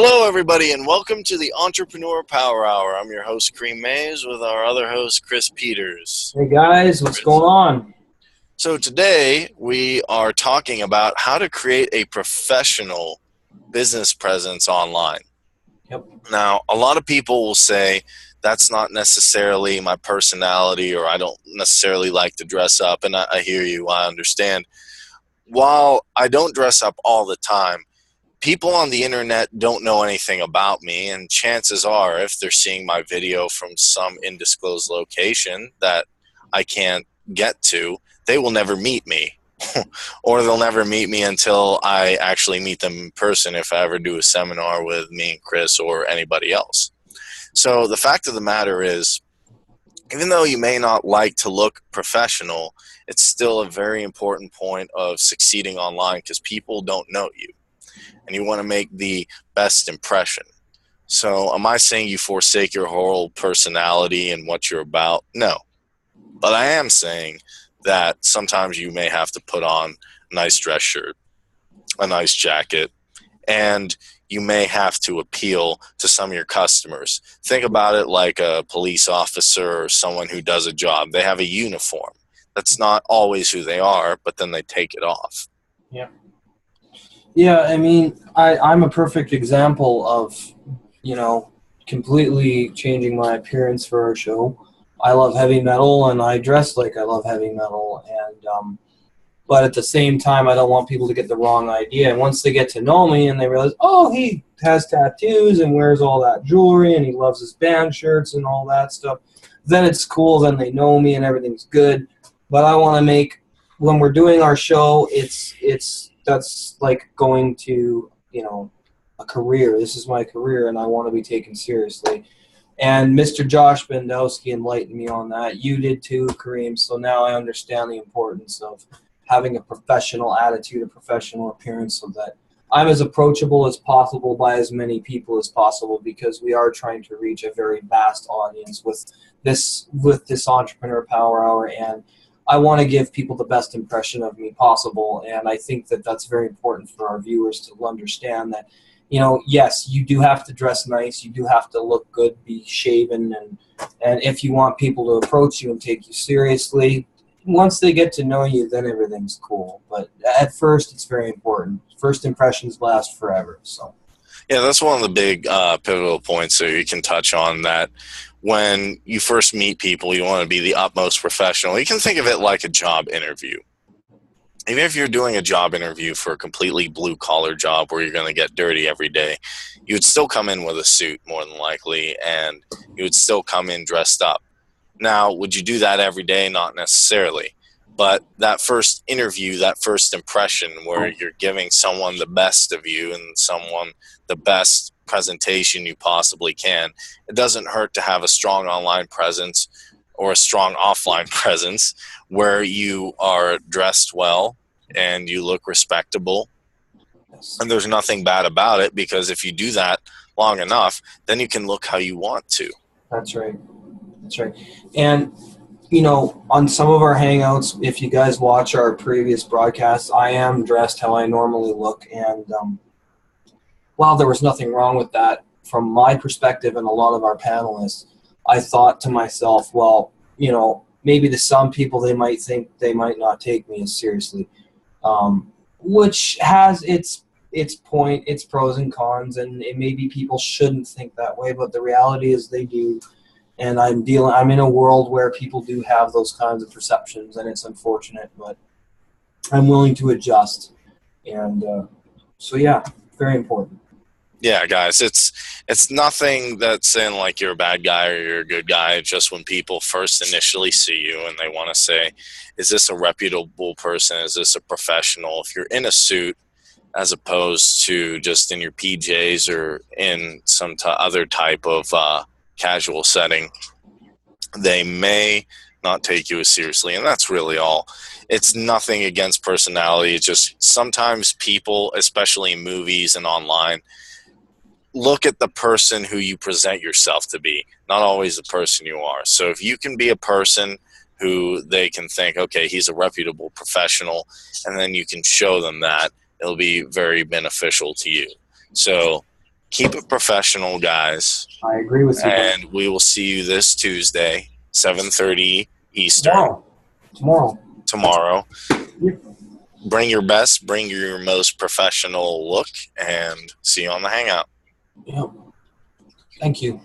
Hello, everybody, and welcome to the Entrepreneur Power Hour. I'm your host, Cream Mays, with our other host, Chris Peters. Hey guys, what's going on? So today we are talking about how to create a professional business presence online. Yep. Now, a lot of people will say that's not necessarily my personality, or I don't necessarily like to dress up, and I hear you, I understand. While I don't dress up all the time, people on the internet don't know anything about me, and chances are, if they're seeing my video from some undisclosed location that I can't get to, they will never meet me. Or they'll never meet me until I actually meet them in person, if I ever do a seminar with me and Chris or anybody else. So the fact of the matter is, even though you may not like to look professional, it's still a very important point of succeeding online, because people don't know you and you want to make the best impression. So am I saying you forsake your whole personality and what you're about? No. But I am saying that sometimes you may have to put on a nice dress shirt, a nice jacket, and you may have to appeal to some of your customers. Think about it like a police officer or someone who does a job. They have a uniform. That's not always who they are, but then they take it off. Yeah. Yeah, I mean, I'm a perfect example of, completely changing my appearance for our show. I love heavy metal, and I dress like I love heavy metal, and but at the same time, I don't want people to get the wrong idea. And once they get to know me and they realize, oh, he has tattoos and wears all that jewelry, and he loves his band shirts and all that stuff, then it's cool. Then they know me and everything's good. But I want to make, when we're doing our show, that's like going to, a career. This is my career, and I want to be taken seriously. And Mr. Josh Bendowski enlightened me on that. You did too, Kareem. So now I understand the importance of having a professional attitude, a professional appearance, so that I'm as approachable as possible by as many people as possible, because we are trying to reach a very vast audience with this Entrepreneur Power Hour, and I want to give people the best impression of me possible. And I think that that's very important for our viewers to understand that, yes, you do have to dress nice, you do have to look good, be shaven, and if you want people to approach you and take you seriously, once they get to know you, then everything's cool. But at first, it's very important. First impressions last forever. So, yeah, that's one of the big pivotal points that you can touch on, that when you first meet people, you want to be the utmost professional. You can think of it like a job interview. Even if you're doing a job interview for a completely blue-collar job where you're going to get dirty every day, you would still come in with a suit, more than likely, and you would still come in dressed up. Now, would you do that every day? Not necessarily. But that first interview, that first impression where you're giving someone the best of you and someone the best presentation you possibly can, it doesn't hurt to have a strong online presence or a strong offline presence where you are dressed well and you look respectable. And there's nothing bad about it, because if you do that long enough, then you can look how you want to. that's right. That's right. And, on some of our hangouts, if you guys watch our previous broadcasts, I am dressed how I normally look. And while there was nothing wrong with that, from my perspective and a lot of our panelists, I thought to myself, well, maybe to some people they might think they might not take me as seriously, which has its point, its pros and cons, and maybe people shouldn't think that way, but the reality is they do. And I'm in a world where people do have those kinds of perceptions, and it's unfortunate, but I'm willing to adjust. And so, yeah, very important. Yeah, guys, it's nothing that's saying like you're a bad guy or you're a good guy. It's just when people first initially see you and they want to say, is this a reputable person? Is this a professional? If you're in a suit as opposed to just in your PJs or in some other type of casual setting, they may not take you as seriously, and that's really all. It's nothing against personality. It's just sometimes people, especially in movies and online, look at the person who you present yourself to be, not always the person you are. So if you can be a person who they can think, okay, he's a reputable professional, and then you can show them that, it'll be very beneficial to you. So Keep it professional, guys. I agree with you. And we will see you this Tuesday, 7:30 Eastern, Tomorrow. Yep. bring your best, bring your most professional look, and see you on the Hangout. Yep. Thank you.